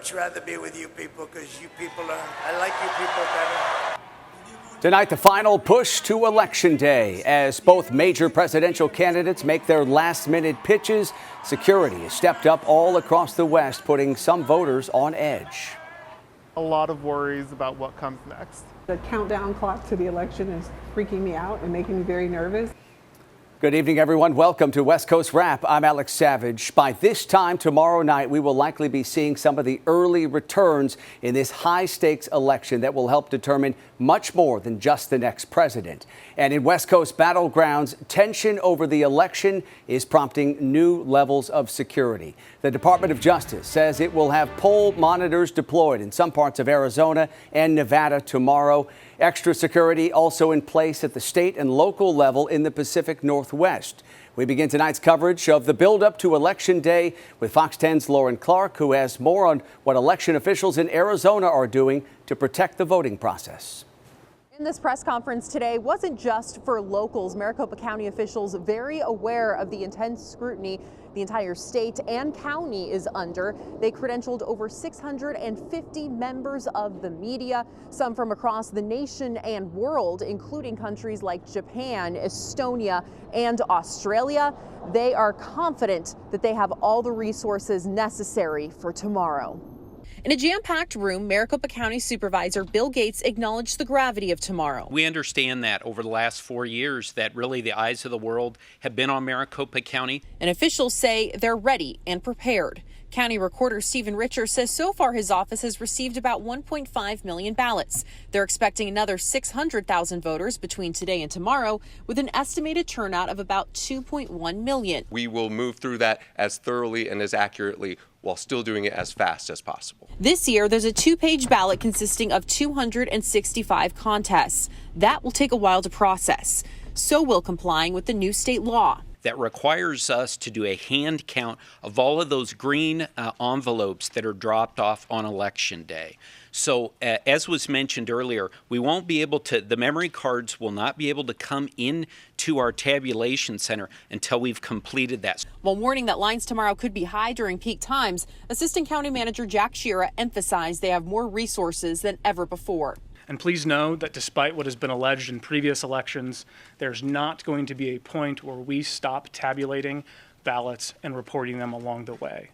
much rather be with you people because you people I like you people better. Tonight, the final push to Election Day. As both major presidential candidates make their last-minute pitches, security has stepped up all across the West, putting some voters on edge. A lot of worries about what comes next. The countdown clock to the election is freaking me out and making me very nervous. Good evening, everyone. Welcome to West Coast Wrap. I'm Alex Savage. By this time tomorrow night, we will likely be seeing some of the early returns in this high-stakes election that will help determine much more than just the next president. And in West Coast battlegrounds, tension over the election is prompting new levels of security. The Department of Justice says it will have poll monitors deployed in some parts of Arizona and Nevada tomorrow. Extra security also in place at the state and local level in the Pacific Northwest. We begin tonight's coverage of the buildup to Election Day with Fox 10's Lauren Clark, who has more on what election officials in Arizona are doing to protect the voting process. In this press conference today wasn't just for locals. Maricopa County officials very aware of the intense scrutiny the entire state and county is under. They credentialed over 650 members of the media, some from across the nation and world, including countries like Japan, Estonia, and Australia. They are confident that they have all the resources necessary for tomorrow. In a jam-packed room, Maricopa County Supervisor Bill Gates acknowledged the gravity of tomorrow. We understand that over the last 4 years that really the eyes of the world have been on Maricopa County. And officials say they're ready and prepared. County Recorder Stephen Richer says so far his office has received about 1.5 million ballots. They're expecting another 600,000 voters between today and tomorrow, with an estimated turnout of about 2.1 million. We will move through that as thoroughly and as accurately while still doing it as fast as possible. This year, there's a 2-page ballot consisting of 265 contests. That will take a while to process. So will complying with the new state law that requires us to do a hand count of all of those green envelopes that are dropped off on Election Day. So as was mentioned earlier, we won't be able to, the memory cards will not be able to come in to our tabulation center until we've completed that. While warning that lines tomorrow could be high during peak times, Assistant County Manager Jack Shira emphasized they have more resources than ever before. And please know that despite what has been alleged in previous elections, there's not going to be a point where we stop tabulating ballots and reporting them along the way.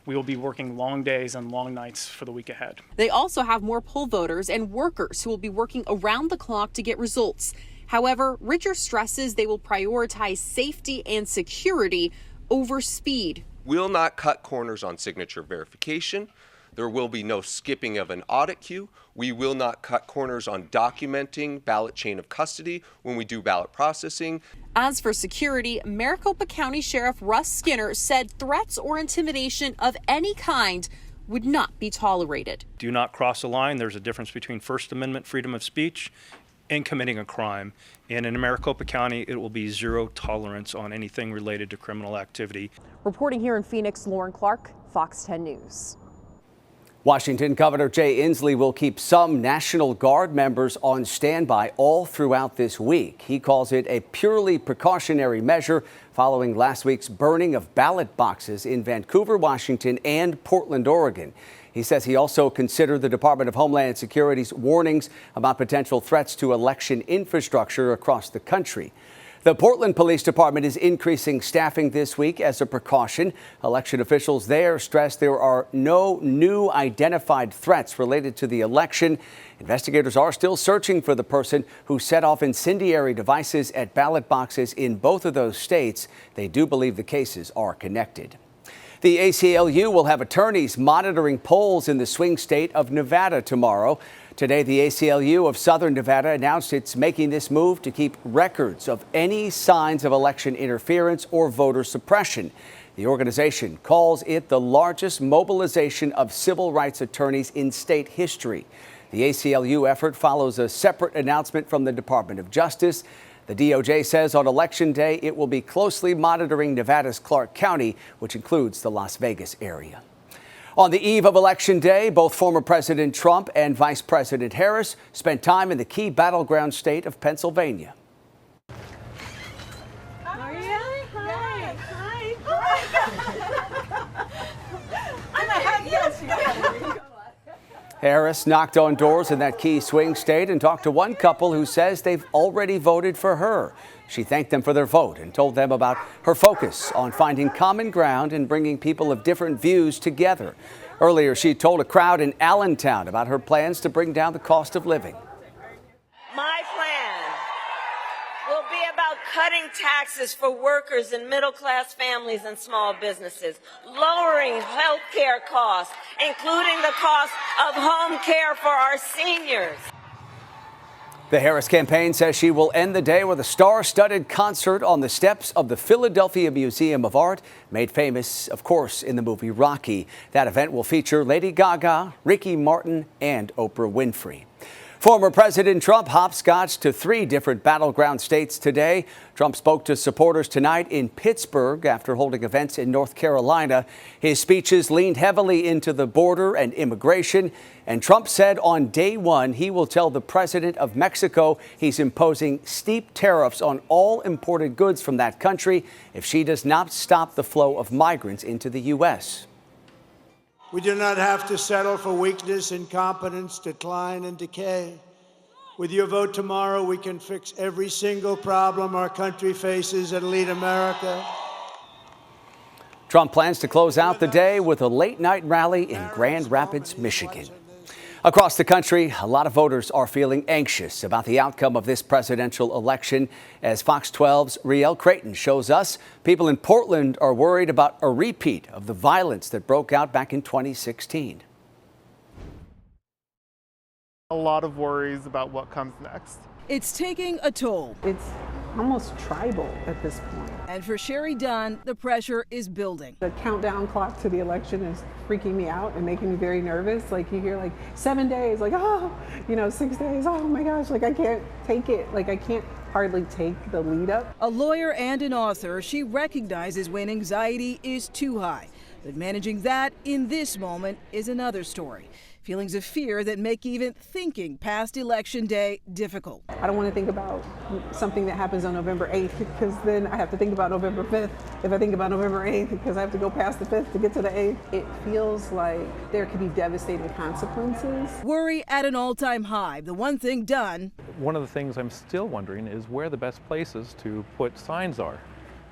We will be working long days and long nights for the week ahead. They also have more poll voters and workers who will be working around the clock to get results. However, Richer stresses they will prioritize safety and security over speed. We'll not cut corners on signature verification. There will be no skipping of an audit queue. We will not cut corners on documenting ballot chain of custody when we do ballot processing. As for security, Maricopa County Sheriff Russ Skinner said threats or intimidation of any kind would not be tolerated. Do not cross a line. There's a difference between First Amendment freedom of speech and committing a crime. And in Maricopa County, it will be zero tolerance on anything related to criminal activity. Reporting here in Phoenix, Lauren Clark, Fox 10 News. Washington Governor Jay Inslee will keep some National Guard members on standby all throughout this week. He calls it a purely precautionary measure following last week's burning of ballot boxes in Vancouver, Washington, and Portland, Oregon. He says he also considered the Department of Homeland Security's warnings about potential threats to election infrastructure across the country. The Portland Police Department is increasing staffing this week as a precaution. Election officials there stress there are no new identified threats related to the election. Investigators are still searching for the person who set off incendiary devices at ballot boxes in both of those states. They do believe the cases are connected. The ACLU will have attorneys monitoring polls in the swing state of Nevada tomorrow. Today, the ACLU of Southern Nevada announced it's making this move to keep records of any signs of election interference or voter suppression. The organization calls it the largest mobilization of civil rights attorneys in state history. The ACLU effort follows a separate announcement from the Department of Justice. The DOJ says on Election Day it will be closely monitoring Nevada's Clark County, which includes the Las Vegas area. On the eve of Election Day, both former President Trump and Vice President Harris spent time in the key battleground state of Pennsylvania. Maria? Hi. Hi. I'm a yes. Harris knocked on doors in that key swing state and talked to one couple who says they've already voted for her. She thanked them for their vote and told them about her focus on finding common ground and bringing people of different views together. Earlier, she told a crowd in Allentown about her plans to bring down the cost of living. My plan will be about cutting taxes for workers and middle-class families and small businesses, lowering health care costs, including the cost of home care for our seniors. The Harris campaign says she will end the day with a star-studded concert on the steps of the Philadelphia Museum of Art, made famous, of course, in the movie Rocky. That event will feature Lady Gaga, Ricky Martin, and Oprah Winfrey. Former President Trump hopscotched to 3 different battleground states today. Trump spoke to supporters tonight in Pittsburgh after holding events in North Carolina. His speeches leaned heavily into the border and immigration. And Trump said on day one he will tell the president of Mexico he's imposing steep tariffs on all imported goods from that country if she does not stop the flow of migrants into the U.S. We do not have to settle for weakness, incompetence, decline, and decay. With your vote tomorrow, we can fix every single problem our country faces and lead America. Trump plans to close out the day with a late-night rally in Grand Rapids, Michigan. Across the country, a lot of voters are feeling anxious about the outcome of this presidential election. As Fox 12's Riel Creighton shows us, people in Portland are worried about a repeat of the violence that broke out back in 2016. A lot of worries about what comes next. It's taking a toll. It's almost tribal at this point. And for Sherry Dunn, the pressure is building. The countdown clock to the election is freaking me out and making me very nervous. Like you hear like 7 days, like, 6 days, oh my gosh, like I can't take it. Like I can't hardly take the lead up. A lawyer and an author, she recognizes when anxiety is too high. But managing that in this moment is another story. Feelings of fear that make even thinking past Election Day difficult. I don't want to think about something that happens on November 8th because then I have to think about November 5th. If I think about November 8th because I have to go past the 5th to get to the 8th. It feels like there could be devastating consequences. Worry at an all-time high. The one thing done. One of the things I'm still wondering is where the best places to put signs are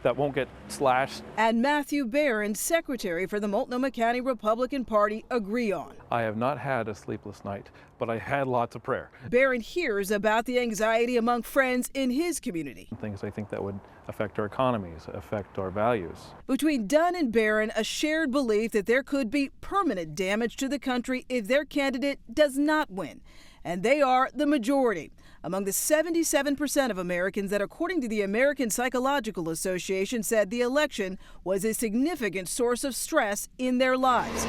that won't get slashed. And Matthew Barron, secretary for the Multnomah County Republican Party, agree on. I have not had a sleepless night, but I had lots of prayer. Barron hears about the anxiety among friends in his community. Things I think that would affect our economies, affect our values. Between Dunn and Barron, a shared belief that there could be permanent damage to the country if their candidate does not win. And they are the majority. Among the 77% of Americans that, according to the American Psychological Association, said the election was a significant source of stress in their lives.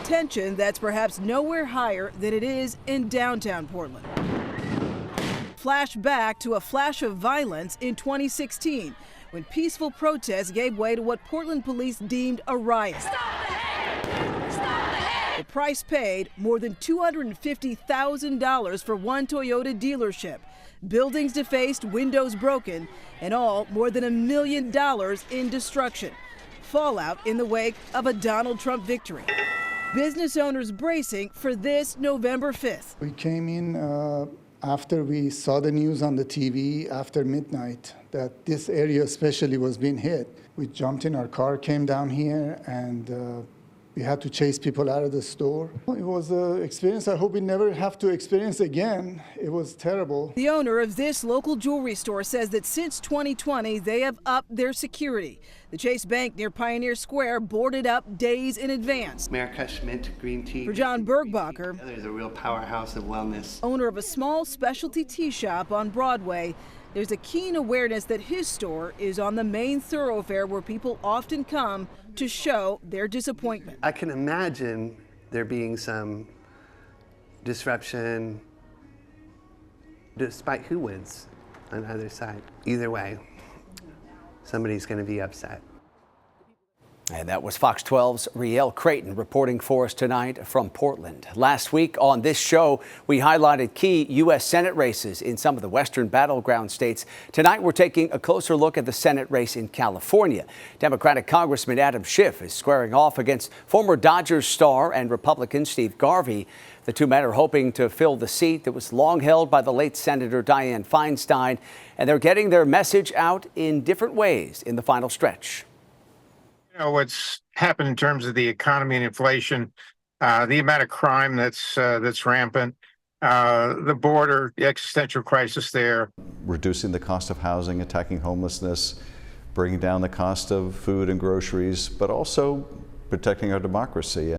Tension that's perhaps nowhere higher than it is in downtown Portland. Flash back to a flash of violence in 2016 when peaceful protests gave way to what Portland police deemed a riot. The price paid, more than $250,000 for one Toyota dealership. Buildings defaced, windows broken, and all more than $1 million in destruction. Fallout in the wake of a Donald Trump victory. Business owners bracing for this November 5th. We came in after we saw the news on the TV after midnight that this area especially was being hit. We jumped in our car, came down here, and we had to chase people out of the store. It was an experience I hope we never have to experience again. It was terrible. The owner of this local jewelry store says that since 2020, they have upped their security. The Chase Bank near Pioneer Square boarded up days in advance. Marrakesh Mint Green Tea. For John Bergbacher, there's a real powerhouse of wellness. Owner of a small specialty tea shop on Broadway, there's a keen awareness that his store is on the main thoroughfare where people often come to show their disappointment. I can imagine there being some disruption despite who wins on either side. Either way, somebody's going to be upset. And that was Fox 12's Riel Creighton reporting for us tonight from Portland. Last week on this show, we highlighted key U.S. Senate races in some of the western battleground states. Tonight, we're taking a closer look at the Senate race in California. Democratic Congressman Adam Schiff is squaring off against former Dodgers star and Republican Steve Garvey. The two men are hoping to fill the seat that was long held by the late Senator Dianne Feinstein, and they're getting their message out in different ways in the final stretch. You know, what's happened in terms of the economy and inflation, the amount of crime that's rampant, the border, the existential crisis there. Reducing the cost of housing, attacking homelessness, bringing down the cost of food and groceries, but also protecting our democracy.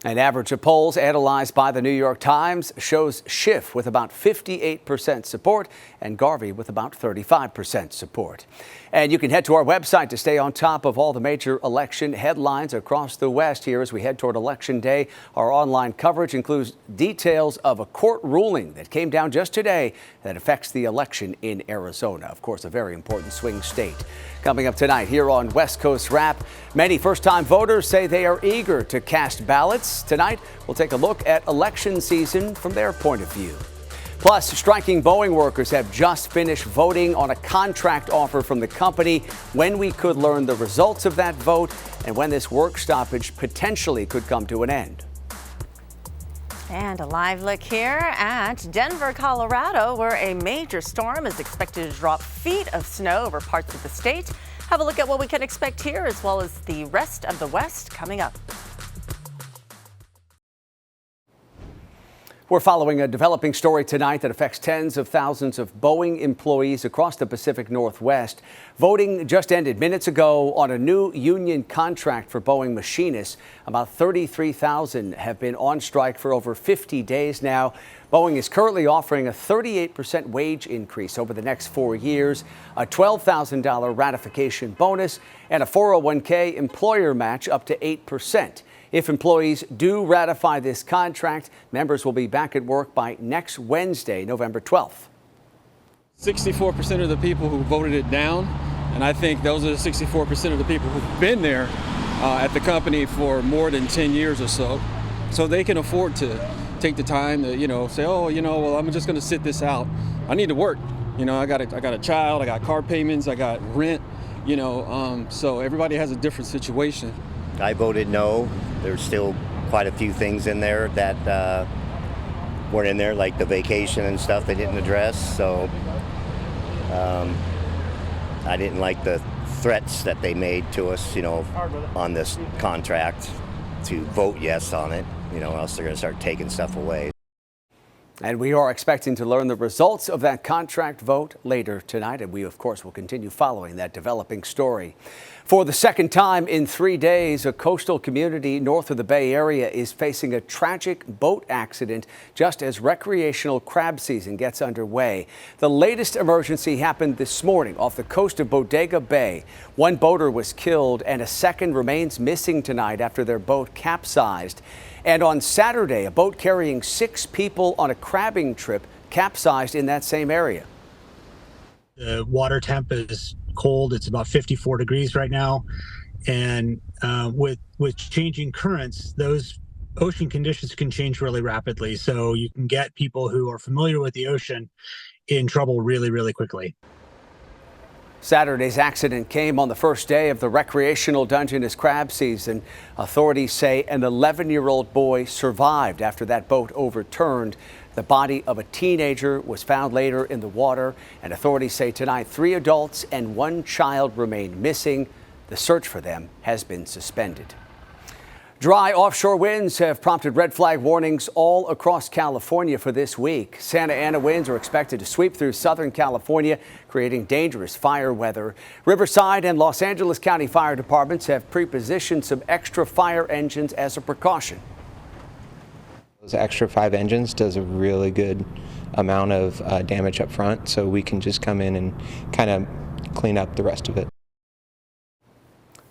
An average of polls analyzed by the New York Times shows Schiff with about 58% support and Garvey with about 35% support. And you can head to our website to stay on top of all the major election headlines across the West here as we head toward Election Day. Our online coverage includes details of a court ruling that came down just today that affects the election in Arizona. Of course, a very important swing state. Coming up tonight here on West Coast Wrap, many first-time voters say they are eager to cast ballots. Tonight, we'll take a look at election season from their point of view. Plus, striking Boeing workers have just finished voting on a contract offer from the company. When we could learn the results of that vote and when this work stoppage potentially could come to an end. And a live look here at Denver, Colorado, where a major storm is expected to drop feet of snow over parts of the state. Have a look at what we can expect here as well as the rest of the West coming up. We're following a developing story tonight that affects tens of thousands of Boeing employees across the Pacific Northwest. Voting just ended minutes ago on a new union contract for Boeing machinists. About 33,000 have been on strike for over 50 days now. Boeing is currently offering a 38% wage increase over the next 4 years, a $12,000 ratification bonus, and a 401k employer match up to 8%. If employees do ratify this contract, members will be back at work by next Wednesday, November 12th. 64% of the people who voted it down, and I think those are the 64% of the people who've been there at the company for more than 10 years or so. So they can afford to take the time to, say, oh, well, I'm just going to sit this out. I need to work. I got a child, I got car payments, I got rent, so everybody has a different situation. I voted no. There's still quite a few things in there that weren't in there, like the vacation and stuff they didn't address. So I didn't like the threats that they made to us, on this contract to vote yes on it, or else they're going to start taking stuff away. And we are expecting to learn the results of that contract vote later tonight. And we, of course, will continue following that developing story. For the second time in 3 days, a coastal community north of the Bay Area is facing a tragic boat accident just as recreational crab season gets underway. The latest emergency happened this morning off the coast of Bodega Bay. One boater was killed and a second remains missing tonight after their boat capsized. And on Saturday, a boat carrying 6 people on a crabbing trip capsized in that same area. The water temp is cold. It's about 54 degrees right now. And with changing currents, those ocean conditions can change really rapidly. So you can get people who are familiar with the ocean in trouble really, really quickly. Saturday's accident came on the first day of the recreational Dungeness crab season. Authorities say an 11-year-old boy survived after that boat overturned. The body of a teenager was found later in the water, and authorities say tonight 3 adults and 1 child remain missing. The search for them has been suspended. Dry offshore winds have prompted red flag warnings all across California for this week. Santa Ana winds are expected to sweep through Southern California, creating dangerous fire weather. Riverside and Los Angeles County fire departments have pre-positioned some extra fire engines as a precaution. Those extra 5 engines does a really good amount of damage up front, so we can just come in and kind of clean up the rest of it.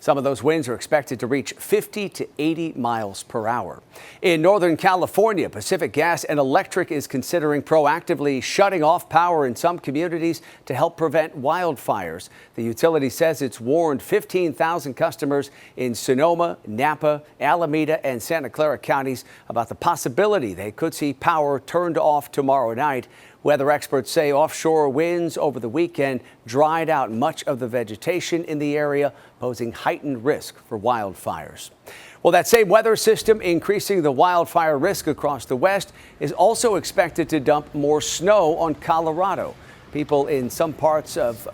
Some of those winds are expected to reach 50 to 80 miles per hour. In Northern California, Pacific Gas and Electric is considering proactively shutting off power in some communities to help prevent wildfires. The utility says it's warned 15,000 customers in Sonoma, Napa, Alameda, and Santa Clara counties about the possibility they could see power turned off tomorrow night. Weather experts say offshore winds over the weekend dried out much of the vegetation in the area, posing heightened risk for wildfires. Well, that same weather system increasing the wildfire risk across the West is also expected to dump more snow on Colorado. People in some parts of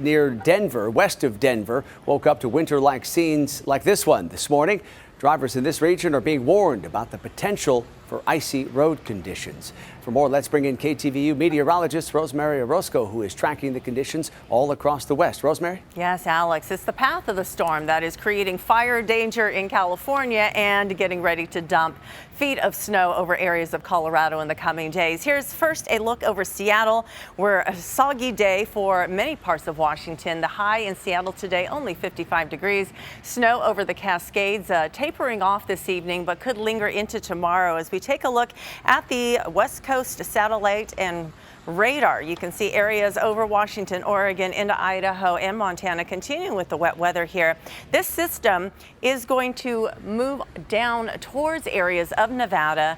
near Denver, west of Denver, woke up to winter-like scenes like this one this morning. Drivers in this region are being warned about the potential for icy road conditions. For more, let's bring in KTVU meteorologist Rosemary Orozco, who is tracking the conditions all across the West. Rosemary? Yes, Alex, it's the path of the storm that is creating fire danger in California and getting ready to dump feet of snow over areas of Colorado in the coming days. Here's first a look over Seattle, where a soggy day for many parts of Washington. The high in Seattle today, only 55 degrees. Snow over the Cascades tapering off this evening, but could linger into tomorrow. As we take a look at the West Coast satellite and radar, you can see areas over Washington, Oregon, into Idaho and Montana, continuing with the wet weather here. This system is going to move down towards areas of Nevada,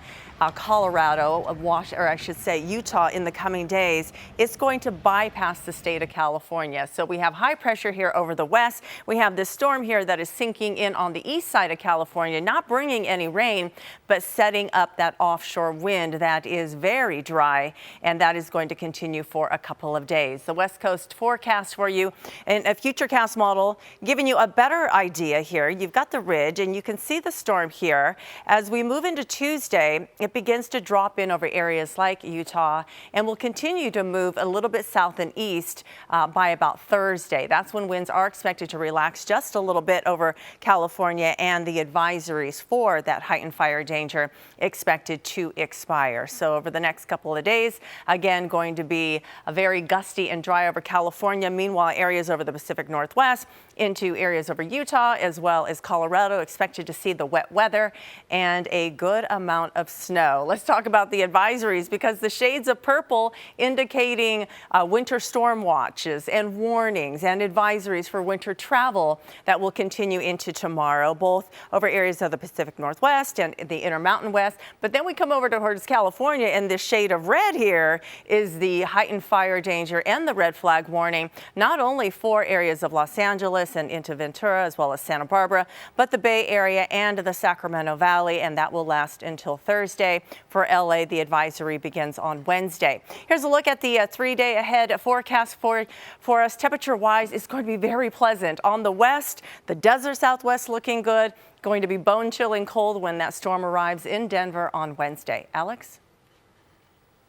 Colorado, or I should say Utah in the coming days. It's going to bypass the state of California. So we have high pressure here over the west. We have this storm here that is sinking in on the east side of California, not bringing any rain, but setting up that offshore wind that is very dry, and that is going to continue for a couple of days. The West Coast forecast for you and a Futurecast model giving you a better idea here. You've got the ridge and you can see the storm here. As we move into Tuesday, it begins to drop in over areas like Utah and will continue to move a little bit south and east by about Thursday. That's when winds are expected to relax just a little bit over California, and the advisories for that heightened fire danger expected to expire. So over the next couple of days, again, going to be a very gusty and dry over California. Meanwhile, areas over the Pacific Northwest into areas over Utah as well as Colorado expected to see the wet weather and a good amount of snow. Let's talk about the advisories, because the shades of purple indicating winter storm watches and warnings and advisories for winter travel that will continue into tomorrow, both over areas of the Pacific Northwest and the Intermountain West. But then we come over towards California, and this shade of red here is the heightened fire danger and the red flag warning, not only for areas of Los Angeles and into Ventura as well as Santa Barbara, but the Bay Area and the Sacramento Valley, and that will last until Thursday. For LA, the advisory begins on Wednesday. Here's a look at the 3-day ahead forecast for us. Temperature-wise, it's going to be very pleasant. On the west, the desert Southwest looking good. Going to be bone-chilling cold when that storm arrives in Denver on Wednesday. Alex?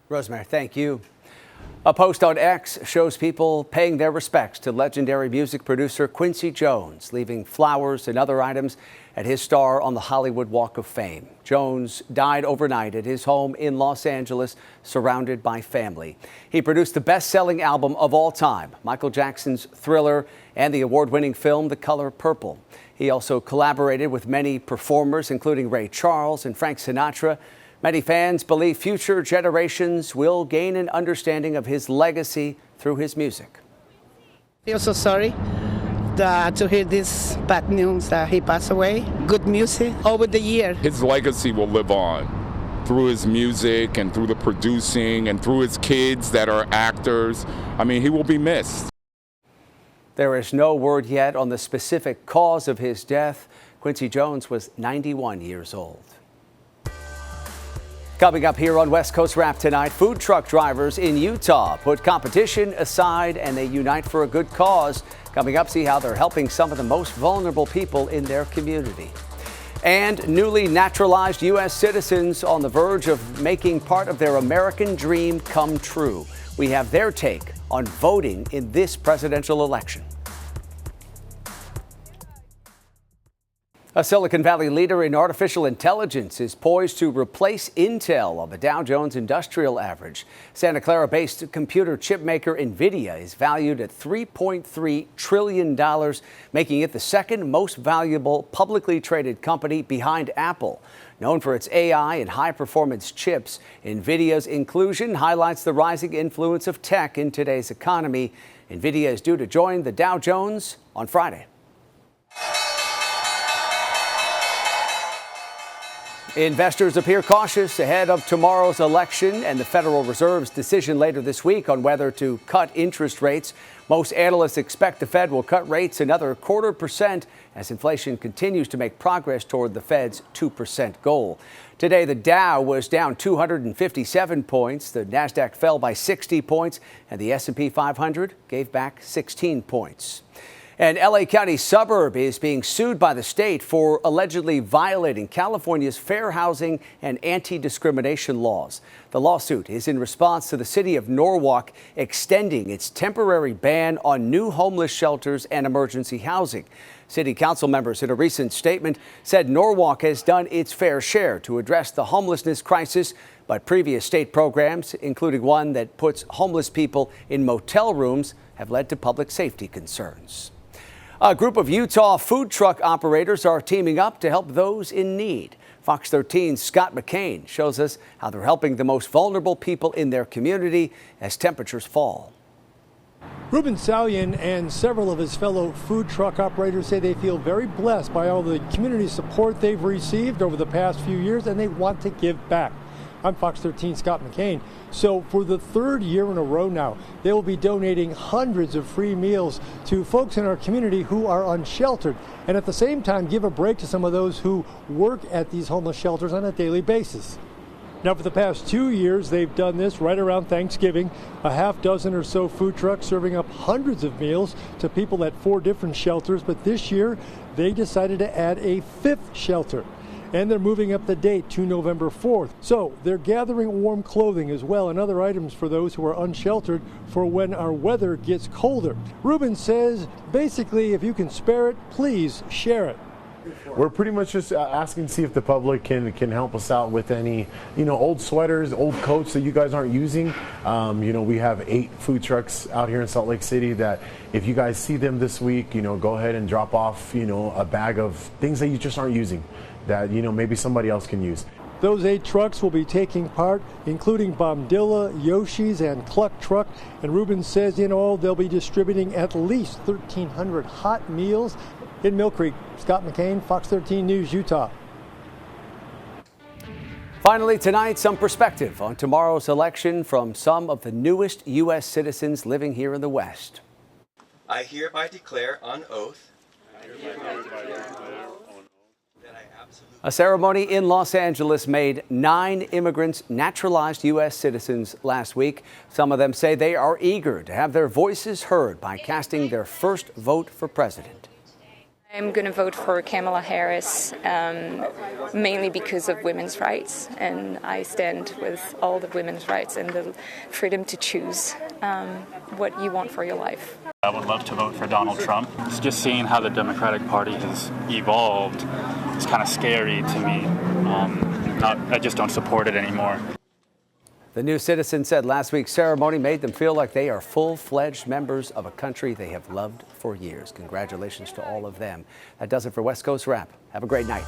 Rosemary, thank you. A post on X shows people paying their respects to legendary music producer Quincy Jones, leaving flowers and other items at his star on the Hollywood Walk of Fame. Jones died overnight at his home in Los Angeles, surrounded by family. He produced the best-selling album of all time, Michael Jackson's Thriller, and the award-winning film The Color Purple. He also collaborated with many performers, including Ray Charles and Frank Sinatra. Many fans believe future generations will gain an understanding of his legacy through his music. I feel so sorry to hear this bad news that he passed away. Good music over the years. His legacy will live on through his music and through the producing and through his kids that are actors. I mean, he will be missed. There is no word yet on the specific cause of his death. Quincy Jones was 91 years old. Coming up here on West Coast Wrap tonight, food truck drivers in Utah put competition aside and they unite for a good cause. Coming up, see how they're helping some of the most vulnerable people in their community. And newly naturalized U.S. citizens on the verge of making part of their American dream come true. We have their take on voting in this presidential election. A Silicon Valley leader in artificial intelligence is poised to replace Intel on the Dow Jones Industrial Average. Santa Clara-based computer chip maker NVIDIA is valued at $3.3 trillion, making it the second most valuable publicly traded company behind Apple. Known for its AI and high-performance chips, NVIDIA's inclusion highlights the rising influence of tech in today's economy. NVIDIA is due to join the Dow Jones on Friday. Investors appear cautious ahead of tomorrow's election and the Federal Reserve's decision later this week on whether to cut interest rates. Most analysts expect the Fed will cut rates another 0.25% as inflation continues to make progress toward the Fed's 2% goal. Today, the Dow was down 257 points, the Nasdaq fell by 60 points, and the S&P 500 gave back 16 points. An L.A. County suburb is being sued by the state for allegedly violating California's fair housing and anti-discrimination laws. The lawsuit is in response to the city of Norwalk extending its temporary ban on new homeless shelters and emergency housing. City council members in a recent statement said Norwalk has done its fair share to address the homelessness crisis, but previous state programs, including one that puts homeless people in motel rooms, have led to public safety concerns. A group of Utah food truck operators are teaming up to help those in need. Fox 13's Scott McCain shows us how they're helping the most vulnerable people in their community as temperatures fall. Ruben Salian and several of his fellow food truck operators say they feel very blessed by all the community support they've received over the past few years, and they want to give back. I'm Fox 13's Scott McCain. So for the third year in a row now, they will be donating hundreds of free meals to folks in our community who are unsheltered, and at the same time give a break to some of those who work at these homeless shelters on a daily basis. Now, for the past 2 years, they've done this right around Thanksgiving. A half dozen or so food trucks serving up hundreds of meals to people at 4 different shelters. But this year, they decided to add a 5th shelter. And they're moving up the date to November 4th. So they're gathering warm clothing as well and other items for those who are unsheltered for when our weather gets colder. Ruben says, basically, if you can spare it, please share it. We're pretty much just asking to see if the public can help us out with any, old sweaters, old coats that you guys aren't using. We have 8 food trucks out here in Salt Lake City that if you guys see them this week, go ahead and drop off, a bag of things that you just aren't using that, maybe somebody else can use. Those 8 trucks will be taking part, including Bombdilla, Yoshi's, and Cluck Truck. And Ruben says in all, they'll be distributing at least 1,300 hot meals. In Mill Creek, Scott McCain, Fox 13 News, Utah. Finally, tonight, some perspective on tomorrow's election from some of the newest U.S. citizens living here in the West. I hereby declare on oath A ceremony in Los Angeles made 9 immigrants naturalized U.S. citizens last week. Some of them say they are eager to have their voices heard by casting their first vote for president. I'm going to vote for Kamala Harris, mainly because of women's rights, and I stand with all the women's rights and the freedom to choose what you want for your life. I would love to vote for Donald Trump. It's just seeing how the Democratic Party has evolved. It's kind of scary to me. I just don't support it anymore. The new citizen said last week's ceremony made them feel like they are full-fledged members of a country they have loved for years. Congratulations to all of them. That does it for West Coast Wrap. Have a great night.